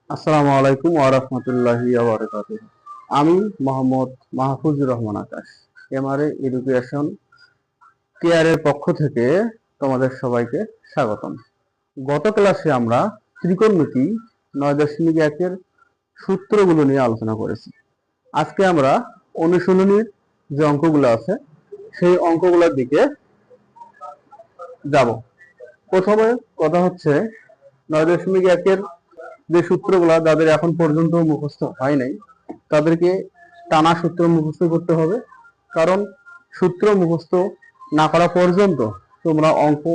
আসসালামু আলাইকুম ওয়া রাহমাতুল্লাহি ওয়া বারাকাতুহু। আমি মোহাম্মদ মাহফুজুর রহমান আকাশ, এমআরএ এডুকেশন কেয়ারের পক্ষ থেকে তোমাদের সবাইকে স্বাগতম। গত ক্লাসে আমরা ত্রিকোণমিতি 9.1 এর সূত্রগুলো নিয়ে আলোচনা করেছি। আজকে আমরা অনুশীলনীর যে অঙ্কগুলো আছে সেই অঙ্কগুলোর দিকে যাব। প্রথমে কথা হচ্ছে 9.1 এর যে সূত্রগুলো যাদের এখন পর্যন্ত মুখস্থ হয় নাই তাদেরকে টানা সূত্র মুখস্থ করতে হবে, কারণ সূত্র মুখস্থ না করা পর্যন্ত তোমরা অঙ্ক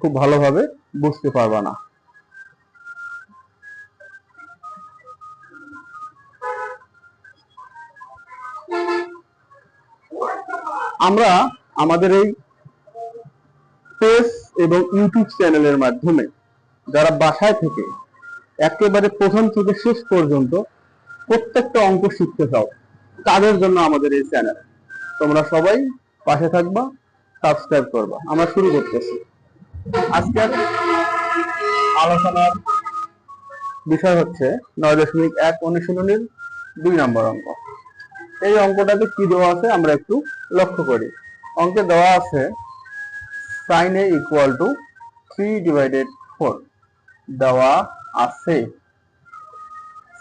খুব ভালোভাবে বুঝতে পারবে না। আমরা আমাদের এই পেজ এবং ইউটিউব চ্যানেলের মাধ্যমে যারা বাসায় থেকে একেবারে প্রথম থেকে শেষ পর্যন্ত প্রত্যেকটা অঙ্ক শিখতে চাও তাদের জন্য আমাদের এই চ্যানেল। তোমরা সবাই পাশে থাকবা, সাবস্ক্রাইব করবা। আমরা শুরু করতেছি। আজকের আলোচনার বিষয় হচ্ছে 9.1 অনুশীলনীর 2 নম্বর অঙ্ক। এই অঙ্কটাতে কি দেওয়া আছে আমরা একটু লক্ষ্য করি। অঙ্কে দেওয়া আছে sin a equal to 3/4 দেওয়া আছে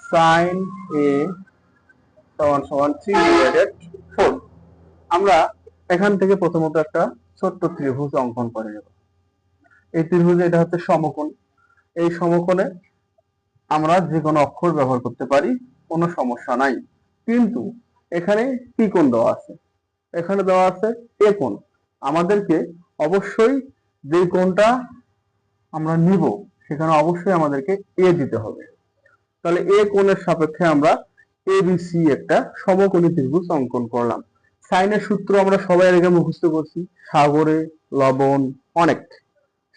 sin a সমান 3/4। আমরা এখান থেকে প্রথমত একটা ছোট্ট ত্রিভুজ অঙ্কন করে নেব। এই ত্রিভুজে এটা হচ্ছে সমকোণ। এই সমকোণে আমরা যে কোনো অক্ষর ব্যবহার করতে পারি, কোনো সমস্যা নাই। কিন্তু এখানে কি কোণ দেওয়া আছে? এখানে দেওয়া আছে এ কোণ। আমাদেরকে অবশ্যই যে কোণটা আমরা নিব সেখানে অবশ্যই আমাদেরকে এ দিতে হবে। তাহলে এ কোণের সাপেক্ষে আমরা এবিসি একটা সমকোণী ত্রিভুজ অঙ্কন করলাম। সাইনের সূত্র আমরা সবাই আগে মুখস্থ করছি, সাগরে লবণ অনেক।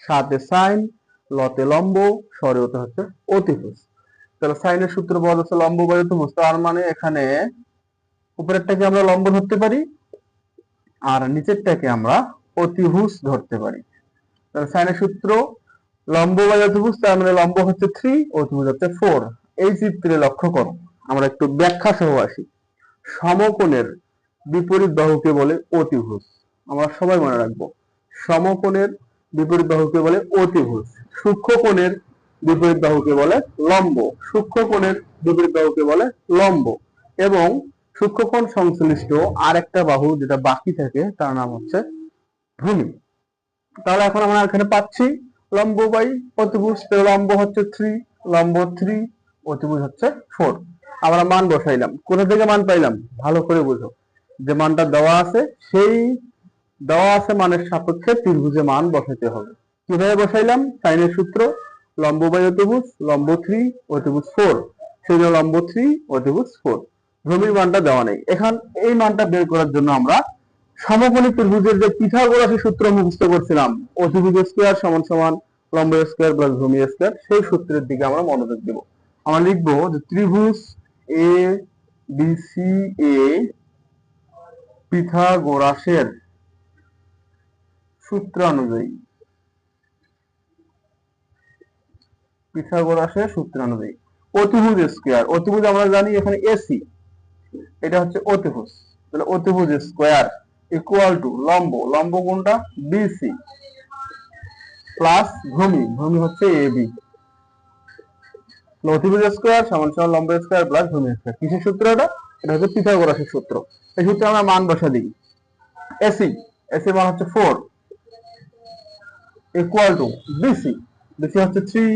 সাথে সাইন, লতে লম্ব, স্বরে হতে হচ্ছে অতিভুজ। তাহলে সাইনের সূত্র বলা যাচ্ছে লম্ব বাই অতিভুজ। তার মানে এখানে উপরেরটাকে আমরা লম্ব ধরতে পারি আর নিচেরটাকে আমরা অতিভুজ ধরতে পারি। তাহলে সাইনের সূত্র লম্ব বাই অতিভুজ, তার মানে লম্ব হচ্ছে 3, অতিভুজ হচ্ছে 4। এই চিত্রে লক্ষ্য করো, আমরা একটু ব্যাখ্যা সহ আসি। সমকোণের বিপরীত বাহুকে বলে অতিভুজ। আমরা সবাই মনে রাখবো, সমকোণের বিপরীত বাহুকে বলে অতিভুজ। সূক্ষ্মকোণের বিপরীত বাহুকে বলে লম্ব, সূক্ষ্মকোণের বিপরীত বাহুকে বলে লম্ব। এবং সূক্ষ্মকোণ সংশ্লিষ্ট আরেকটা বাহু যেটা বাকি থাকে তার নাম হচ্ছে ভূমি। তাহলে এখন আমরা এখানে পাচ্ছি লম্ব বাই অতিভুজ। লম্ব হচ্ছে 3, লম্ব 3, অতিভুজ হচ্ছে 4। আমরা মান বসাইলাম। কোথা থেকে মান পাইলাম ভালো করে বুঝো। যে মানটা দেওয়া আছে সেই দেওয়া আছে মানের সাপেক্ষে ত্রিভুজে মান বসাইতে হবে। কিভাবে বসাইলাম? সাইনের সূত্র লম্ব বাই অতিভুজ, লম্ব 3, অতিভুজ 4। সেই জন্য লম্ব 3, অতিভুজ 4। ভূমির মানটা দেওয়া নেই। এখন এই মানটা বের করার জন্য আমরা সমকোণী ত্রিভুজের যে পিথাগোরাসের সূত্র মুখস্থ করছিলাম, অতিভুজ স্কয়ার সমান সমান লম্ব স্কয়ার প্লাস ভূমি স্কয়ার, সেই সূত্রের দিকে আমরা মনোযোগ দেব। আমরা লিখবো যে ত্রিভুজ এ বি সি এ পিথাগোরাসের সূত্র অনুযায়ী, পিথাগোরাসের সূত্র অনুযায়ী অতিভুজ স্কয়ার, অতিভুজ আমরা জানি এখানে এসি, এটা হচ্ছে অতিভুজ। তাহলে অতিভুজ স্কয়ার ইকুয়াল টু লম্ব, লম্ব কোনটা? বিসি, প্লাস ভূমি, ভূমি হচ্ছে এবি। অতিভুজ স্কয়ার সমান সমান লম্ব স্কয়ার প্লাস ভূমি স্কয়ার। কিসের সূত্র এটা? এটা হচ্ছে পিথাগোরাসের সূত্র। এই সূত্রে আমরা মান বসা দিই। এসি, এসি মান হচ্ছে 4 ইকুয়াল টু বিসি, বিসি হচ্ছে 3,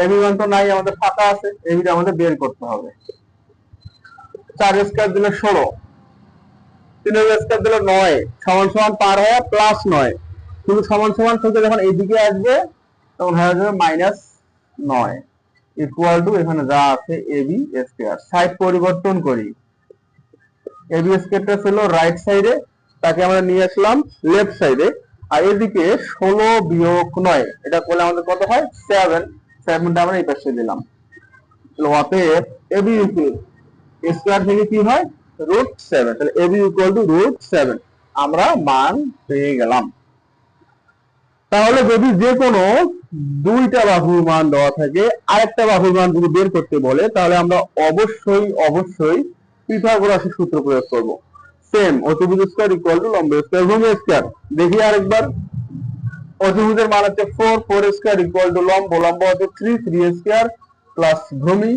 এবি মান তো নাই, আমাদের ফাঁকা আছে, এবিটা আমাদের বের করতে হবে। 4 স্কয়ার দিলে 16, 3 স্কয়ার দিলে 9, সমান সমান পার হওয়া প্লাস 9, কিন্তু সমান সমান থেকে যখন এইদিকে আসবে তখন হয়ে যাবে -9 ইকুয়াল টু এখানে যা আছে এবি স্কয়ার। সাইড পরিবর্তন করি, এবি স্কয়ারটা ছিল রাইট সাইডে, তাকে আমরা নিয়ে আসলাম লেফট সাইডে। আর এদিকে 16 বিয়োগ 9 এটা করলে আমাদের কত হয়? 7, 7টা আমরা এই পাশে দিলাম। অতএব এবি স্কয়ার থেকে কি হয়? √7। তাহলে এবি ইকুয়াল টু √7 আমরা মান পেয়ে গেলাম। তাহলে যদি যে কোনো দুইটা বাহুর মান দেওয়া থাকে, আরেকটা বাহুর মান যদি বের করতে বলে, তাহলে আমরা অবশ্যই পিথাগোরাসের সূত্র প্রয়োগ করব। সেম, অতিভুজ স্কয়ার ইকুয়াল টু লম্ব স্কয়ার ভূমি স্কয়ার। দেখি আরেকবার, অতিভুজের মান হচ্ছে 4 স্কয়ার ইকুয়াল টু লম্ব হচ্ছে 3 স্কয়ার প্লাস ভূমি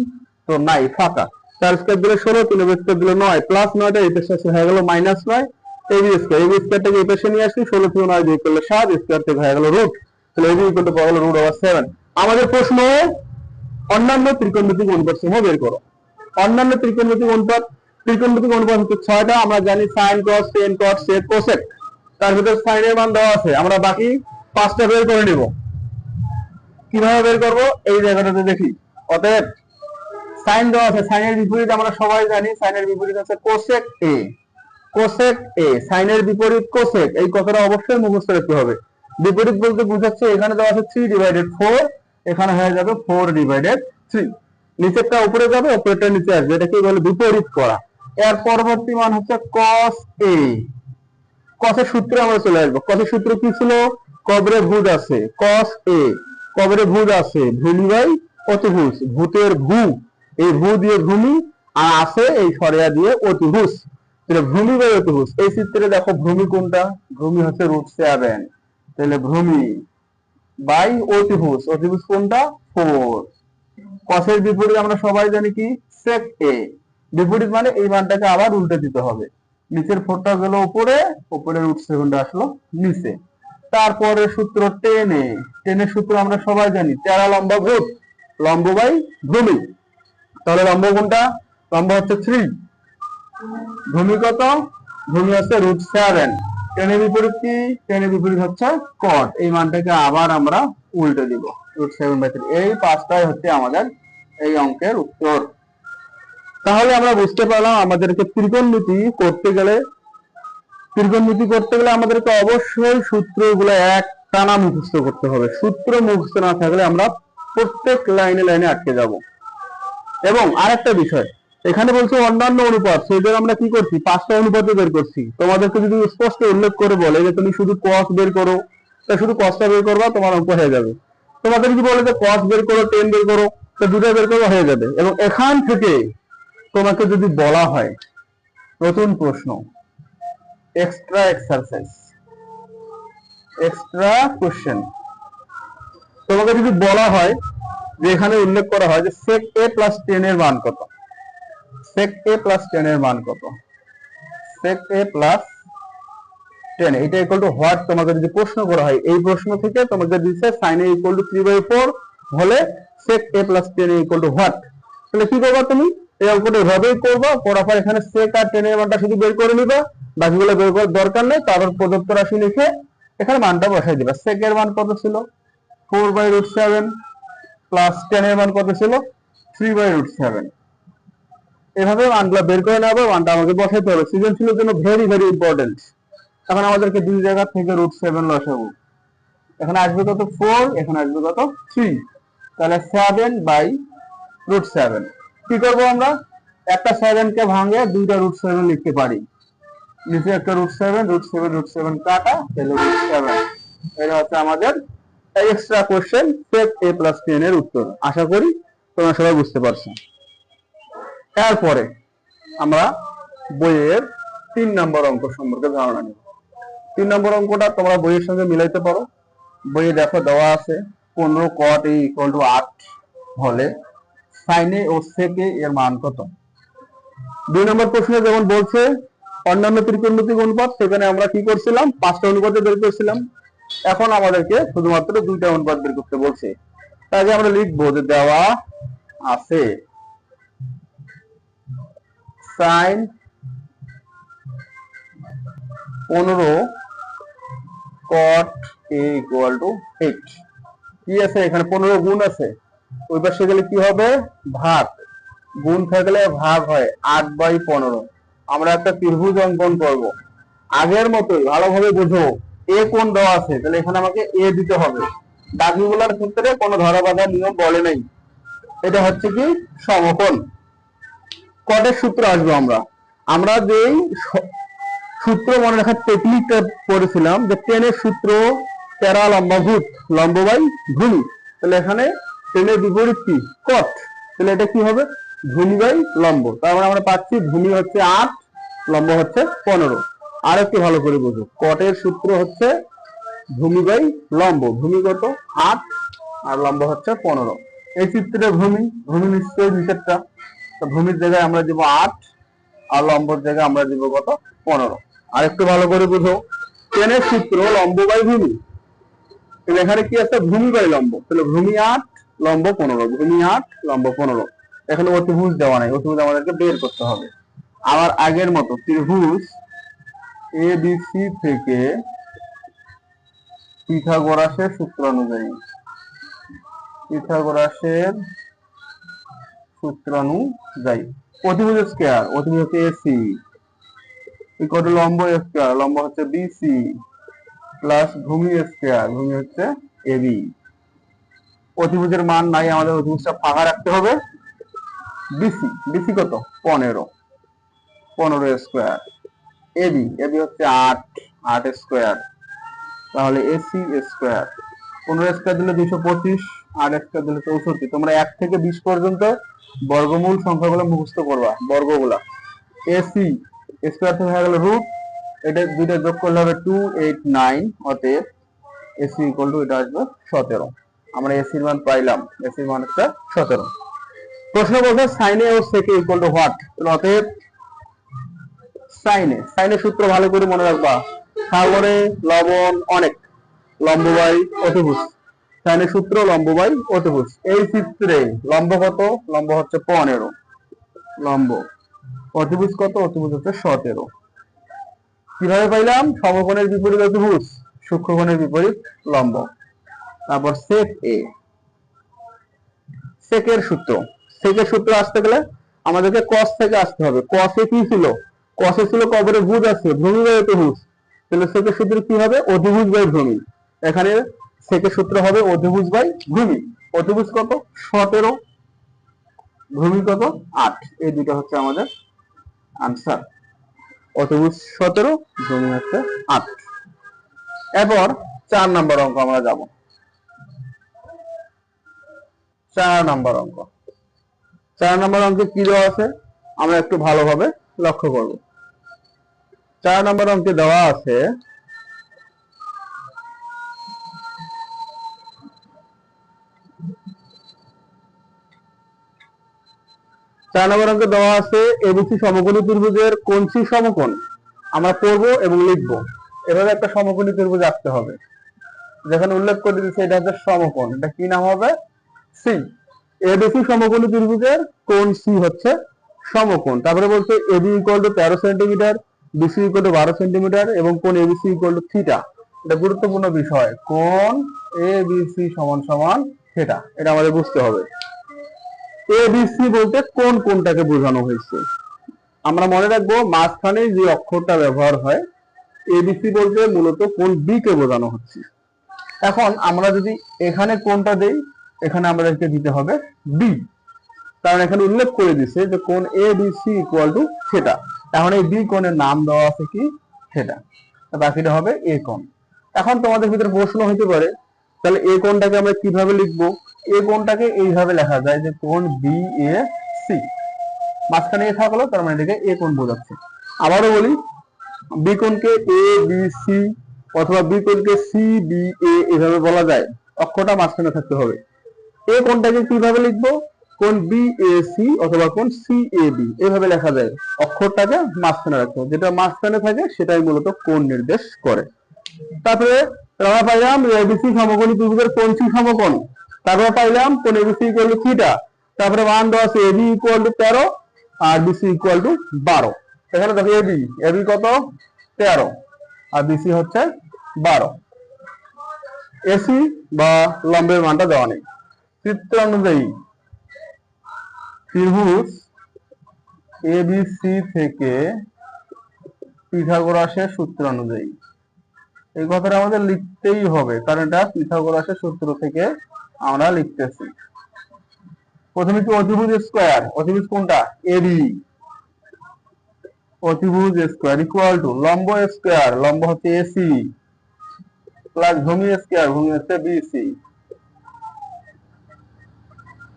তো নাই, ফাঁকা। 4 স্কয়ার দিলে 16, 3 স্কয়ার দিলে 9, প্লাস 9টা এই পাশে হয়ে গেল -9, এবি স্কয়ারটাকে এই পাশে নিয়ে আসি, 16 থেকে 9 বিয়োগ করলে 7, স্কয়ার থেকে হয়ে গেল রুট, তাহলে এবি ইকুয়াল টু পাওয়া গেল √7। আমাদের প্রশ্ন অন্যান্য ত্রিকোণমিতিক অনুপাত সমূহ বের করো। অন্যান্য ত্রিকোণমিতিক অনুপাত হচ্ছে 6টা। আমরা জানি sin cos tan cot sec cosec, তার ভিতরে sin এর মান দেওয়া আছে, আমরা বাকি 5টা বের করে নিব। কিভাবে বের করব এই জায়গাটাতে দেখি। অতএব sin দেওয়া আছে, sin এর বিপরীত আমরা সবাই জানি, sin এর বিপরীত আছে cosec a। cosec a, sin এর বিপরীত cosec, এই কথাটা অবশ্যই মুখস্থ রাখতে হবে। বিপরীত বলতে বোঝাচ্ছে এখানে দেওয়া আছে 3/4, এখানে হয়ে যাবে 4/3। নিচেরটা উপরে যাবে, উপরেরটা নিচে আসবে, এটাকে বলে বিপরীত করা। এর পরবর্তী মান হচ্ছে cos a। cos এর সূত্রে আমরা চলে আসবো। cos এর সূত্র কি ছিল? কবরে ভুজ আছে, cos a, কবরে ভুজ আছে, ভূমি বাই অতিভুজ, ভূতের ভূ, এই ভূ দিয়ে ভূমি, আর আছে এই সরেয়া দিয়ে অতিভুজ, তাহলে ভূমি বাই অতিভুজ। এই চিত্রে দেখো ভূমি কোনটা? ভূমি হচ্ছে √7, তাহলে ভূমি বাই অতিভুজ, অতিভুজ কোনটা? 4। cos এর বিপরীত আমরা সবাই জানি কি? sec a। বিপরীত মানে এই মানটাকে আবার উল্টে দিতে হবে, নিচের 4টা গেল উপরে, উপরে √7টা আসলো নিচে। তারপরে সূত্র tan a, tan এর সূত্র আমরা সবাই জানি, টেরা লম্বা ভূত, লম্ব বাই ভূমি, তাহলে লম্ব কোনটা? লম্ব হচ্ছে 3, ভূমি কত? ভূমি হচ্ছে √7। tan এর বিপরীত কি? tan এর বিপরীত হচ্ছে cot, এই মানটাকে আবার আমরা উল্টে দিব, √7/3। এই 5টাই হচ্ছে আমাদের এই অঙ্কের উত্তর। তাহলে আমরা বুঝতে পারলাম আমাদেরকে ত্রিকোণমিতি করতে গেলে আমাদেরকে অবশ্যই সূত্রগুলো এক টানা মুখস্থ করতে হবে। সূত্র মুখস্থ না থাকলে আমরা প্রত্যেক লাইনে আটকে যাব। এবং আরেকটা বিষয়, এখানে বলছে অন্যান্য অনুপাত, সেই জন্য আমরা কি করছি? 5টা অনুপাতে বের করছি। তোমাদেরকে যদি স্পষ্ট উল্লেখ করে বলে যে তুমি শুধু cos বের করো, তা শুধু cosটা বের করবা, তোমার অঙ্ক হয়ে যাবে। তোমাদের যদি বলে যে cos বের করো, tan বের করো, তো দুটো বের করো, হয়ে যাবে। এবং এখান থেকে তোমাকে যদি বলা হয় নতুন প্রশ্ন, এক্সট্রা এক্সারসাইজ, এক্সট্রা কোশ্চেন, তোমাকে যদি বলা হয় যে এখানে উল্লেখ করা হয় যে sec a plus tan এর মান কত, sec a plus tan এর মান কত, sec a plus tan এটা ইকুয়াল টু হোয়াট, তোমাকে যদি প্রশ্ন করা হয়, এই প্রশ্ন থেকে তোমাকে দিচ্ছে sin a ইকুয়াল টু 3/4 হলে sec a plus tan equal to what. তাহলে কি করবা তুমি? এই অঙ্কটা এভাবেই করবা, করার পর এখানে sec আর tan এর মানটা শুধু বের করে নিবা, বাকিগুলো বের করার দরকার নেই। তারপর প্রদত্ত রাশি লিখে এখানে মানটা বসাই দিবা। sec এর মান কত ছিল? 4/7 প্লাস tan এর মান কত ছিল? 3/7। এভাবে মানগুলো বের করে নেওয়া হবে, মানটা আমাকে বসাইতে হবে। সৃজনশীলের জন্য ভেরি ইম্পর্টেন্ট। এখন আমাদেরকে দুই জায়গা থেকে √7 লসাবো, এখানে আসবে কত? 4, এখানে আসবে কত? 3, তাহলে 7/√7। কি করব আমরা? একটা 7 কে ভাঙে দুইটা √7 লিখতে পারি, নিচে একটা √7 কাটা, তাহলে √7। এটা হচ্ছে আমাদের extra question sec a plus tan এর উত্তর। আশা করি তোমরা সবাই বুঝতে পারছো। এরপরে আমরা বইয়ের 3 নম্বর অঙ্ক সম্পর্কে ধারণা নিব। 3 নম্বর অঙ্কটা তোমরা বইয়ের সঙ্গে মিলাইতে পারো। বইয়ে দেখো দেওয়া আছে 15 cot a ইকুয়াল টু 8 হলে sin a O sec a এর মান কত? 2 নম্বর প্রশ্নে যেমন বলছে অন্যান্য ত্রিকোণমিতিক অনুপাত, সেখানে আমরা কি করছিলাম? 5টা অনুপাতে বের করছিলাম। এখন আমাদেরকে শুধুমাত্র 2টা অনুপাত বের করতে বলছে। তাই আমরা লিখবো যে দেওয়া আছে sin 15 cot a equal to 8। কি আছে এখানে? 15 গুণ আছে, ওই পাশে গেলে কি হবে? ভাগ, গুণ থাকলে ভাগ হয়, 8/15। আমরা একটা ত্রিভুজ অঙ্কন করব, আগের মতোই ভালোভাবে বুঝো। এ কোণ দেওয়া আছে, তাহলে এখানে আমাকে এ দিতে হবে। বাকিগুলোর ক্ষেত্রে কোনো ধরা বাঁধা নিয়ম বলে নাই। এটা হচ্ছে কি? সমকোণ। কটের সূত্র আসবো আমরা যেই সূত্র মনে রাখার টেকনিকটা পড়েছিলাম, যে tan এর সূত্র প্যারালম্বভূত, লম্ব বাই ভূমি, তাহলে এখানে টেনের বিপরীত কি কট, তাহলে এটা কি হবে ভূমি বাই লম্ব। তার মানে আমরা পাচ্ছি ভূমি হচ্ছে 8, লম্ব হচ্ছে 15। আর একটু ভালো করে বুঝো, কটের সূত্র হচ্ছে ভূমি বাই লম্ব, ভূমি কত 8 আর লম্ব হচ্ছে 15। এই চিত্রে ভূমি, ভূমি নিশ্চয়ই নিচেরটা, তো ভূমির জায়গায় আমরা দিব 8 আর লম্বর জায়গায় আমরা দিব কত 15। আর একটু ভালো করে বুঝো, টেনের সূত্র লম্ব বাই ভূমি, তাহলে এখানে কি আছে ভূমি বাই লম্ব, তাহলে ভূমি 8 লম্ব 15, ভূমি 8 লম্ব 15। এখানে অতিভুজ দেওয়া নাই, অতিভুজ আমাদেরকে বের করতে হবে। আবার আগের মতো ত্রিভুজ এবিসি থেকে পিথাগোরাসের সূত্র অনুযায়ী, পিথাগোরাসের সূত্র অনুযায়ী অতিভুজ স্কয়ার, অতিভুজ হচ্ছে এসি ইকুয়াল টু লম্ব স্কয়ার, লম্ব হচ্ছে বিসি প্লাস ভূমি স্কয়ার, ভূমি হচ্ছে এবি। অতিভুজের মান নাই, আমাদের অতিভুজটা ফাঁকা রাখতে হবে। বিসি, বিসি কত 15, 15 স্কয়ার। এবি, এবি হচ্ছে 8, 8 স্কয়ার, তাহলে এসি স্কয়ার। 15 স্কয়ার দিলে 225, 8 স্কয়ার দিলে 64। তোমরা 1 থেকে 20 পর্যন্ত বর্গমূল সংখ্যাগুলো মুখস্থ করবা, বর্গগুলা। এসি স্কয়ার থেকে হয়ে গেল রুট, এটা দুইটা যোগ করলে হবে 289, অতএব এসি ইকুয়াল টু এটা আসবে 17। আমরা এসির মান পাইলাম, এসির মান হচ্ছে 17। প্রশ্ন বলছে সাইনে ও সেকে ইকুয়াল টু হোয়াট, অতএব সাইনে, সাইনের সূত্র ভালো করে মনে রাখবা, সাগরে লবণ অনেক, লম্ব বাই অতিভুজ, সাইনের সূত্র লম্ব বাই অতিভুজ। এই চিত্রে লম্ব কত, লম্ব হচ্ছে 15, লম্ব, অতিভুজ কত, অতিভুজ হচ্ছে 17। কিভাবে পাইলাম, সমকোণের বিপরীত অতিভুজ, সূক্ষ্মকোণের বিপরীত লম্ব। তারপর সেক এ, সেকের সূত্র, সেকের সূত্র আসতে গেলে আমাদেরকে কস থেকে আসতে হবে। কসে কি ছিল, কসে ছিল কবরে ভুজ আছে, ভূমি বাই অতিভুজ, তাহলে সেকের সূত্র কি হবে অতিভুজ বাই ভূমি। এখানে সেকের সূত্র হবে অতিভুজ বাই ভূমি। অতিভুজ কত 17, ভূমি কত 8, এই দুটো হচ্ছে আমাদের আনসার। অতিভুজ 17, ভূমি হচ্ছে 8। এরপর 4 নম্বর অঙ্ক আমরা যাব। 4 নম্বর অঙ্ক, 4 নম্বর অঙ্কে কি দেওয়া আছে আমরা একটু ভালোভাবে লক্ষ্য করব। 4 নম্বর অঙ্কে দেওয়া আছে 4 নম্বর অঙ্কে দেওয়া আছে এবিসি সমকোণী ত্রিভুজের কোণ সি সমকোণ আমরা পড়ব এবং লিখব। এভাবে একটা সমকোণী ত্রিভুজ আঁকতে হবে, যেখানে উল্লেখ করে দিয়েছে এটা হচ্ছে সমকোণ, এটা কি নাম হবে সি। এবিসি সমকোণী ত্রিভুজের কোণ সি হচ্ছে সমকোণ। তারপরে বলছে AB equal to 13 centimetre, BC equal to 12 centimetre এবং কোণ এবিসি ইকুয়াল টু থিটা। এটা গুরুত্বপূর্ণ বিষয়, কোণ এবিসি সমান সমান থিটা, এটা আমাদের বুঝতে হবে। এবিসি বলতে কোন কোনটাকে বোঝানো হয়েছে আমরা মনে রাখবো, মাঝখানে যে অক্ষরটা ব্যবহার হয় এবিসি বলতে মূলত কোন বি কে বোঝানো হচ্ছে। এখন আমরা যদি এখানে কোনটা দেই, এখানে আমাদেরকে দিতে হবে বি, কারণ এখানে উল্লেখ করে দিছে যে কোণ এবিসি ইকুয়াল টু থিটা। এখন এই বি কোণের নাম দেওয়া আছে কি থিটা, বাকিটা হবে এ কোণ। এখন তোমাদের ভিতরে প্রশ্ন হতে পারে তাহলে এ কোণটাকে আমরা কিভাবে লিখবো। এ কোণটাকে এইভাবে লেখা যায় যে কোণ বি এ সি, মাঝখানে এ থাকলো তার মানে এটাকে এ কোণ বোঝাচ্ছে। আবারও বলি, বি কোণকে এ বি সি অথবা বি কোণকে সি বি এ এভাবে বলা যায়, অক্ষরটা মাঝখানে থাকতে হবে। এ কোণটাকে কিভাবে লিখবো, কোণ বি এ সি অথবা কোণ সি এ বি এভাবে লেখা যায়, অক্ষরটাকে মাঝখানে রাখতে হবে, যেটা মাঝখানে থাকে সেটাই মূলত কোণ নির্দেশ করে। তারপরে আমরা পাইলাম এবিসি সমকোণী ত্রিভুজের কোণ সি সমকোণ, তারপরে পাইলাম কোণ এবিসি ইকুয়াল টু থিটা, তারপরে মান দেওয়া আছে এবি ইকুয়াল টু 13 আর বিসি ইকুয়াল টু 12। এখানে দেখো এবি, এবি কত 13 আর বিসি হচ্ছে 12। এসি বা লম্বের মানটা দেওয়া নেই। চিত্র অনুযায়ী ত্রিভুজ এবিসি থেকে পিথাগোরাসের সূত্র অনুযায়ী, এই কথাটা আমাদের লিখতেই হবে কারণ এটা পিথাগোরাসের সূত্র থেকে আমরা লিখতেছি। প্রথমে কি অতিভুজ স্কয়ার, অতিভুজ কোনটা এবি, অতিভুজ স্কয়ার ইকুয়াল টু লম্ব স্কয়ার, লম্ব হচ্ছে এসি প্লাস ভূমি স্কয়ার, ভূমি হচ্ছে বিসি।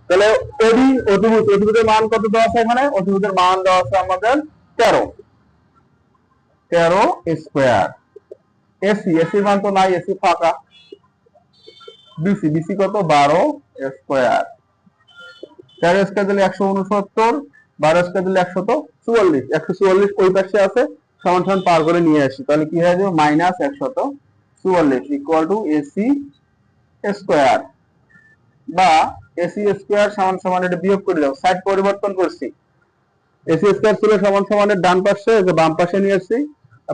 তাহলে এবি অতিভুজ, অতিভুজের মান কত দেওয়া আছে এখানে? অতিভুজের মান দেওয়া আছে আমাদের 13 স্কয়ার। এসি, এসির মান তো নাই, এসি ফাঁকা। বিসি, বিসি কত? 12 স্কয়ার। 13 স্কয়ার দিলে 169, 12 স্কয়ার দিলে 144, 144 ওই পাশে আছে, সমান সমান পার করে নিয়ে আসি, তাহলে কি হয়ে যাবে? Minus 144 equal to AC square, বা এসি স্কয়ার সমান সমান, এটা বিয়োগ করে দাও, সাইড পরিবর্তন করছি। এসি স্কয়ার ছিল সমান সমানের ডান পাশে, বাম পাশে নিয়ে আসছি,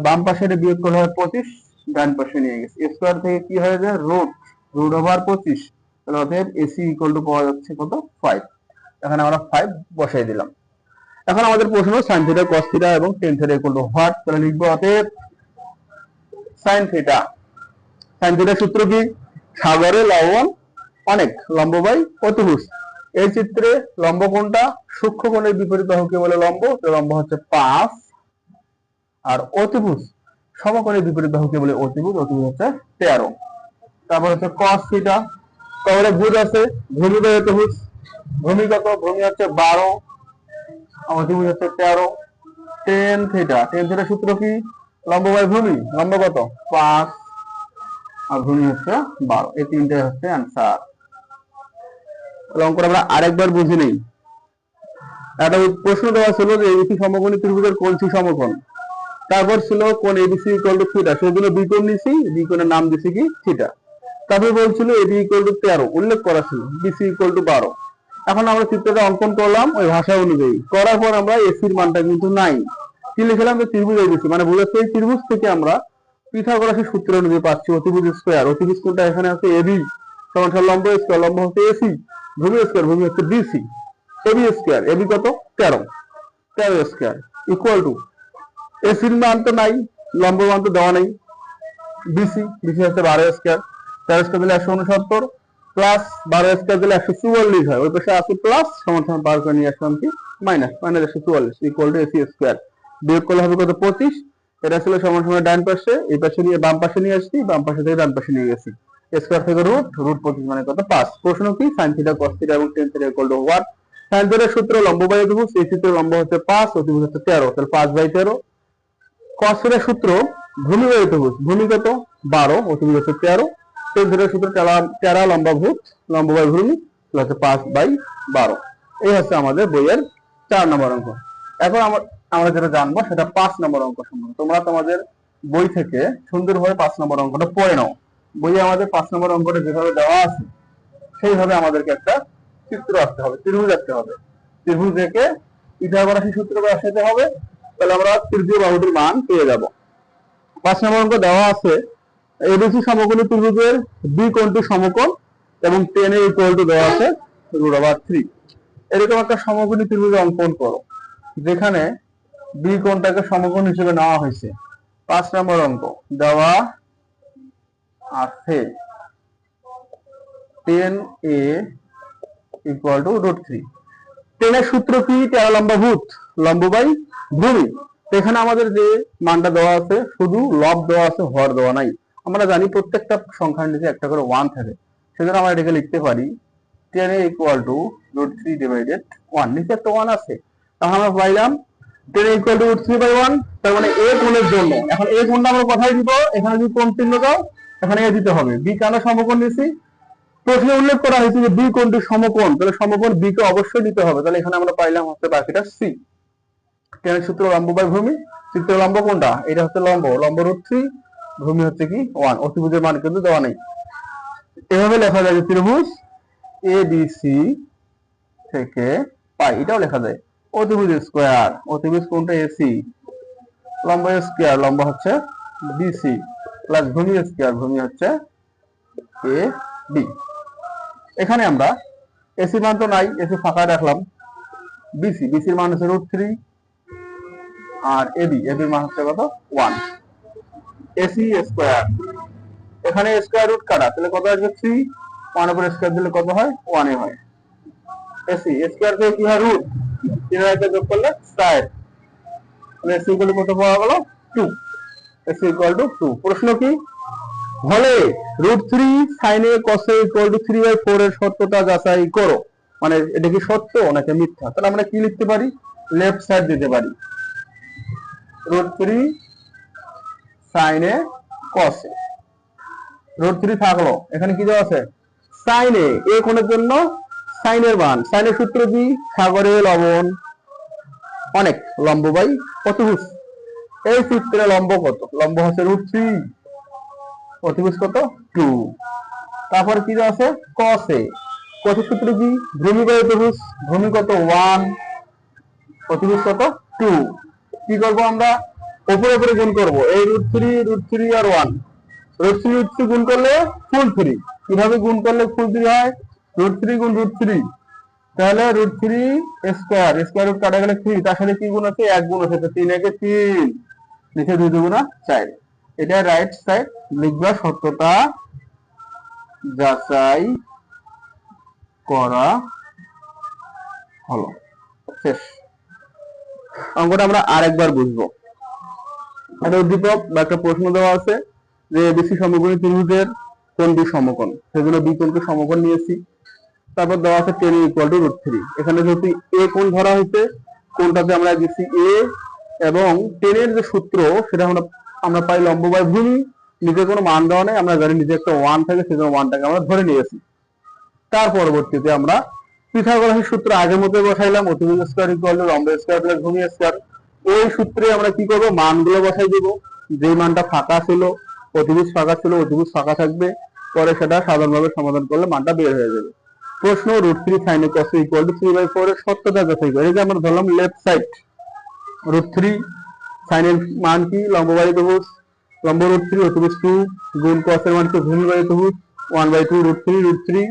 বাম পাশে এটা বিয়োগ করলে হয় 25, ডান পাশে নিয়ে গেছি। স্কয়ার থেকে কি হয়ে যায়? Root, root over 25। তাহলে অতএব এসি ইকুয়াল টু পাওয়া যাচ্ছে কত? 5। এখানে আমরা 5 বসাই দিলাম। এখন আমাদের প্রশ্ন sin থিটা cos থিটা এবং tan theta equal to what? তাহলে লিখবো অতএব sin থিটা। sin থিটার সূত্র কি? সাগরে লবণ অনেক, লম্ব বাই অতিভুজ। এই চিত্রে লম্ব কোনটা? সূক্ষ্ম কোণের বিপরীত বাহুকে বলে লম্ব, তো লম্ব হচ্ছে 5, আর অতিভুজ সমকোণের বিপরীত বাহুকে বলে অতিভুজ, অতিভুজ হচ্ছে 13। তারপর হচ্ছে cos থিটা, তাহলে ভুজ আছে, ভূমি বাই অতিভুজ। ভূমি কত? ভূমি হচ্ছে 12, অতিভুজ হচ্ছে 13। tan থিটা, tan থিটার সূত্র কি? লম্ব বাই ভূমি, লম্ব কত? 5, আর ভূমি হচ্ছে 12। এই তিনটে হচ্ছে অ্যান্সার। অঙ্কটা আমরা আরেকবার বুঝে নেই। একটা প্রশ্ন দেওয়া ছিল যে এবিসি সমকোণী ত্রিভুজের কোণটি সমকোণ, তারপর ছিল কোণ এবিসি ইকুয়াল টু থিটা, সেজন্য বি কোণ নিছি, বি কোণের নাম দিছি কি? থিটা। তারপর বলছিল এবি ইকুয়াল টু 13 উল্লেখ করা ছিল, বিসি ইকুয়াল টু 12। এখন আমরা চিত্রটা অঙ্কন করলাম ওই ভাষা অনুযায়ী, করার পর আমরা এসির মানটা কিন্তু নাই, কি লিখলাম? যে ত্রিভুজ এবিসি, মানে বুঝাচ্ছে এই ত্রিভুজ থেকে আমরা পিথাগোরাসের সূত্র অনুযায়ী পাচ্ছি অতিভুজ স্কয়ার। অতিভুজ কোণটা এখানে আছে এবি সমান সমান লম্ব স্কয়ার, লম্ব হচ্ছে এসি, ভূমি স্কয়ার, ভূমি হচ্ছে বিসি। এবি স্কয়ার, এবি কত? 13, 13 স্কয়ার ইকুয়াল টু এসির মান তো নাই, লম্ব মান তো দেওয়া নাই, বিসি, বিসি হচ্ছে 12 স্কয়ার। 13 স্কয়ার দিলে 169, প্লাস 12 স্কয়ার দিলে 144 হয়, ওই পাশে আছে প্লাস, সমান সমান পার করে নিয়ে আসলাম কি? Minus, minus 144 equal to AC square. বিয়োগ করলে হবে কত? 25। এটা ছিল সমান সমান ডান পাশে, এই পাশে নিয়ে বাম পাশে নিয়ে আসছি, বাম পাশে থেকে ডান পাশে নিয়ে গেছি। স্কয়ার থেকে রুট, রুট 25 মানে কত? 5। প্রশ্ন কি? sin থিটা cos থিটা এবং tan theta equal to what? sin থিটার সূত্র লম্ব বাই অতিভুজ, এই সূত্রে লম্ব হচ্ছে 5, অতিভুজ হচ্ছে 13, তাহলে 5/13। cos থিটার সূত্র ভূমি বাই অতিভুজ, ভূমি কত? 12, অতিভুজ হচ্ছে 13। tan থিটার সূত্র টেরা লম্বাভুজ, লম্ব বাই ভূমি, হচ্ছে 5/12। এই হচ্ছে আমাদের বইয়ের 4 নম্বর অঙ্ক। এখন আমরা যেটা জানবো সেটা 5 নম্বর অঙ্ক সম্বন্ধে। তোমরা তোমাদের বই থেকে সুন্দরভাবে 5 নম্বর অঙ্কটা পড়ে নাও। বইয়ে আমাদের 5 নম্বর অঙ্কটা যেভাবে দেওয়া আছে সেইভাবে আমাদেরকে একটা চিত্র আঁকতে হবে, ত্রিভুজ আঁকতে হবে। ত্রিভুজ এঁকে পিথাগোরাসের সূত্র বসাতে হবে, তাহলে আমরা তৃতীয় বাহুটির মান পেয়ে যাব। 5 নম্বর অঙ্ক দেওয়া আছে এবিসি সমকোণী ত্রিভুজের বি কোণটি সমকোণ এবং tan এর ইকুয়াল টু দেওয়া আছে √3। এরকম একটা সমকোণী ত্রিভুজ অঙ্কন করো যেখানে বি কোণটাকে সমকোণ হিসেবে নেওয়া হয়েছে। 5 নম্বর অঙ্ক দেওয়া আছে tan a equal to √3। tan এর সূত্র কি? টেরা লম্বাভুজ, লম্ব বাই ভূমি। এখানে আমাদের যে মানটা দেওয়া আছে শুধু লব দেওয়া আছে, হর দেওয়া নাই। আমরা জানি প্রত্যেকটা সংখ্যার নিচে একটা করে 1 থাকে, সেজন্য আমরা এটাকে লিখতে পারি tan a ইকুয়াল টু √3/1। নিচে একটা 1 আছে, তাহলে আমরা পাইলাম tan a ইকুয়াল টু √3/1। তার মানে a কোণের জন্য, এখন a কোণটা আমরা কোথায় দিব? এখানে যদি কোণ চিহ্ন দাও এখানে a দিতে হবে। b কেন সমকোণ নিছি? প্রশ্নে উল্লেখ করা হয়েছে যে বি কোণটি সমকোণ, তাহলে সমকোণ বি কে অবশ্যই দিতে হবে। তাহলে এখানে আমরা পাইলাম হচ্ছে বাকিটা সি। tan সূত্র লম্ব বাই ভূমি, চিত্র লম্ব কোনটা? এটা হচ্ছে লম্ব, লম্ব √3, ভূমি হচ্ছে কি 1, অতিভুজের মান কিন্তু দেওয়া নেই। এভাবে লেখা যায় যে ত্রিভুজ এবিসি থেকে পাই, এটাও লেখা যায় অতিভুজ স্কয়ার, অতিভুজ কোনটা? এসি, লম্ব স্কয়ার, লম্ব হচ্ছে বিসি, প্লাস ভূমি স্কয়ার, ভূমি হচ্ছে এ বি। এখানে আমরা এসি মান তো নাই, এসি ফাঁকা রাখলাম। বিসি, বিসির মান হচ্ছে √3, আর এবি, এবির মান হচ্ছে কত? 1। এসি স্কয়ার, এখানে স্কয়ার রুট কাটা, তাহলে কত আসবে? 3, 1 উপর স্কয়ার দিলে কত হয়? 1 এ হয়। এসি স্কয়ার থেকে কি হয়? রুট, 3 এর সাথে যোগ করলে 4, তাহলে এসি ইকুয়াল কত পাওয়া গেল? 2। AC equal to 2। প্রশ্ন কি? হলে √3 sin a cos a = 3/4 এর সত্যতা যাচাই করো। মানে এটা কি সত্য নাকি মিথ্যা? তাহলে আমরা কি লিখতে পারি? লেফট সাইড দিতে পারি √3 sin a cos a। √3 থাকলো, এখানে কি দেওয়া আছে? sin a, এই কোণের জন্য sin এর মান, sin এর সূত্র কি? সাগরে লবণ অনেক, লম্ব বাই অতিভুজ। এই সূত্রে লম্ব কত? লম্ব হচ্ছে √3, অতিভুজ কত? 2। তারপর কি দেওয়া আছে? cos a, cos এর সূত্র কি? ভূমি বাই অতিভুজ, ভূমি কত? 1, অতিভুজ কত? 2। কি করব আমরা? উপরে উপরে গুণ করব, এই √3 আর 1, √3 গুণ করলে ফুল 3। কিভাবে গুণ করলে ফুল 3 হয়? √3 গুণ √3, তাহলে √3 স্কয়ার, স্কয়ার রুট কাটা গেলে 3, তার সাথে কি গুণ আছে? 1 গুণ আছে, তো 3 একে 3, নিচে 2 দুগুণা 4। এটা রাইট সাইড লিখবা, সত্যতা যাচাই করা হলো। শেষ। অঙ্কটা আমরা আরেকবার বুঝবো। একটা উদ্দীপক বা একটা প্রশ্ন দেওয়া আছে যে ABC সমকোণী ত্রিভুজের কোণটি সমকোণ, সেজন্য বি কোণকে সমকোণ নিয়েছি। তারপর দেওয়া আছে tan = √3। এখানে যেহেতু a কোণ ধরা হয়েছে, কোণটাতে আমরা দিচ্ছি a, এবং tan এর যে সূত্র সেটা আমরা পাই লম্ব বাই ভূমি। নিজে কোনো মান দেওয়া নেই, আমরা জানি নিজে একটা 1 থাকে, সেজন্য 1টাকে আমরা ধরে নিয়েছি। তার পরবর্তীতে আমরা পিথাগোরাসের সূত্র আগের মতো বসাইলাম, অতিভুজ স্কয়ার = লম্ব স্কয়ার প্লাস ভূমি স্কয়ার। ওই সূত্রে আমরা কি করব? মানগুলো বসাই দেব। যে মানটা ফাঁকা ছিল, অতিভুজ ফাঁকা ছিল, অতিভুজ ফাঁকা থাকবে, পরে সেটা সাধারণভাবে সমাধান করলে মানটা বের হয়ে যাবে। প্রশ্ন √3 sin a cos a = 3/4 এর সত্যতা যাচাই করো। এই যে আমরা ধরলাম লেফট সাইড, √3 sin এর মান কি? লম্ব বাই অতিভুজ, লম্ব √3, অতিভুজ 2, গুণ cos এর মান কি? ভূমি বাই অতিভুজ 1/2 √3,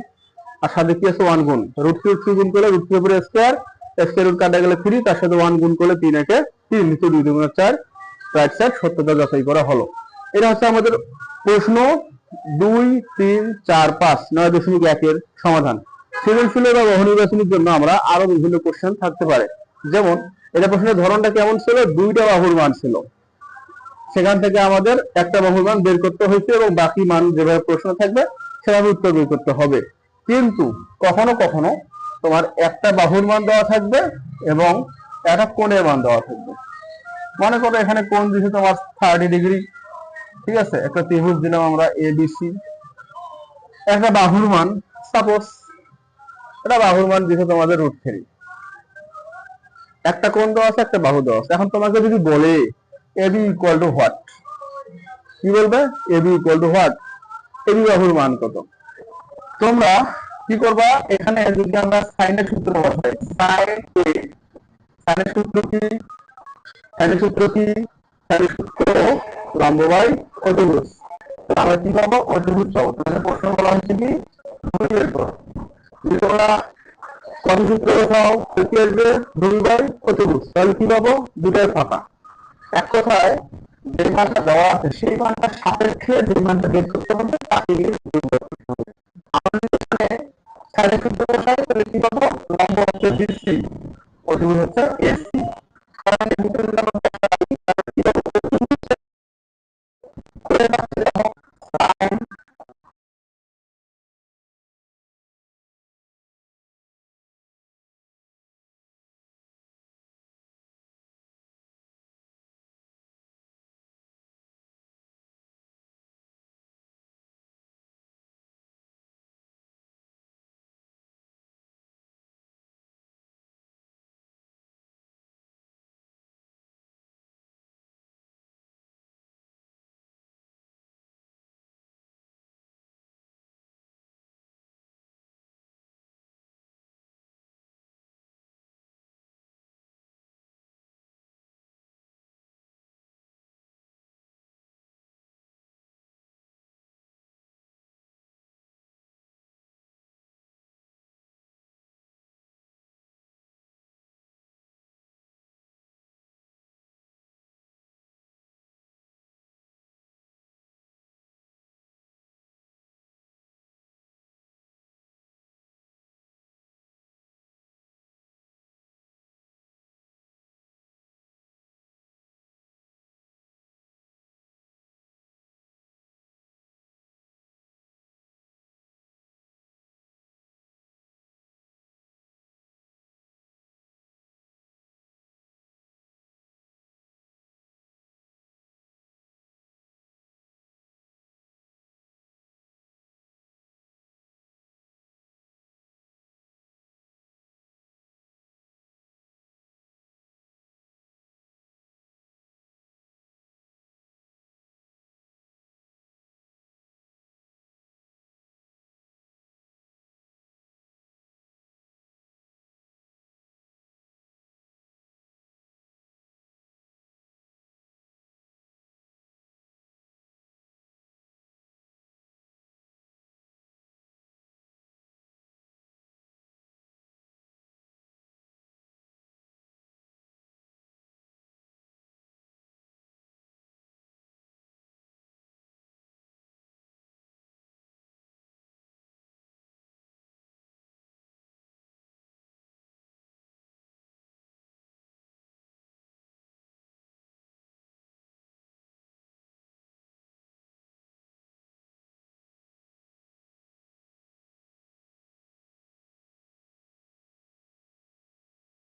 আর সাথে কি আছে? 1 গুণ, √3 গুণ করলে √3 উপরে স্কয়ার, স্কয়ার রুট কাটা গেলে 3, তার সাথে 1 গুণ করলে 3 একে 3, নিচে 2 দুগুণা 4, রাইট সাইড সত্যতা যাচাই করা হলো। এটা হচ্ছে আমাদের প্রশ্ন 2, 3, 4, 5, 9.1 এর সমাধান। সৃজনশীল বা বহু নির্বাচনের জন্য আমরা আরো বিভিন্ন কোশ্চেন থাকতে পারে। যেমন এটা প্রশ্নের ধরনটা কেমন ছিল? দুইটা বাহুর মান ছিল, সেখান থেকে আমাদের একটা বাহুর মান বের করতে হয়েছে, এবং বাকি মান যেভাবে প্রশ্ন থাকবে সেভাবে উত্তর বের করতে হবে। কিন্তু কখনো কখনো তোমার একটা বাহুর মান দেওয়া থাকবে এবং একটা কোণের মান দেওয়া থাকবে। মনে করো এখানে কোণ দিয়েছে তোমার 30 ডিগ্রি, ঠিক আছে? একটা ত্রিভুজ দিলাম আমরা ABC, একটা বাহুর মান, সাপোজ এটা বাহুর মান দিয়েছে তোমাদের √3, একটা কোণ দেওয়া আছে, একটা বাহু দেওয়া আছে। এখন তোমাকে যদি বলে AB = হোয়াট, কি বলবে? AB = হোয়াট, AB বাহুর মান কত? তোমরা কি করবা? এখানে যদি আমরা sin এর সূত্র বসাই, sin এর সূত্র কি? sin এর সূত্র কি? sin এর সূত্র লম্ব বাই অতিভুজ। আমরা কি পাবো? অতিভুজ পাবো। তাহলে প্রশ্ন বলা হচ্ছে কি? ভূমি বের করো। যদি তোমরা কত সূত্র বসাও, কি আসবে? ভূমি বাই অতিভুজ। তাহলে কি পাবো? দুটাই ফাঁকা। এক কথায় যে মানটা দেওয়া আছে সেই মানটার সাপেক্ষে যে মানটা বের করতে হবে তাকে দিয়ে বের করতে হবে। আমরা এখানে sin এর সূত্র বসাই, তাহলে কি পাবো? লম্ব হচ্ছে BC, অতিভুজ হচ্ছে AC। কারণ এই দুটো যদি আমরা বসাই, তাহলে কি পাবো?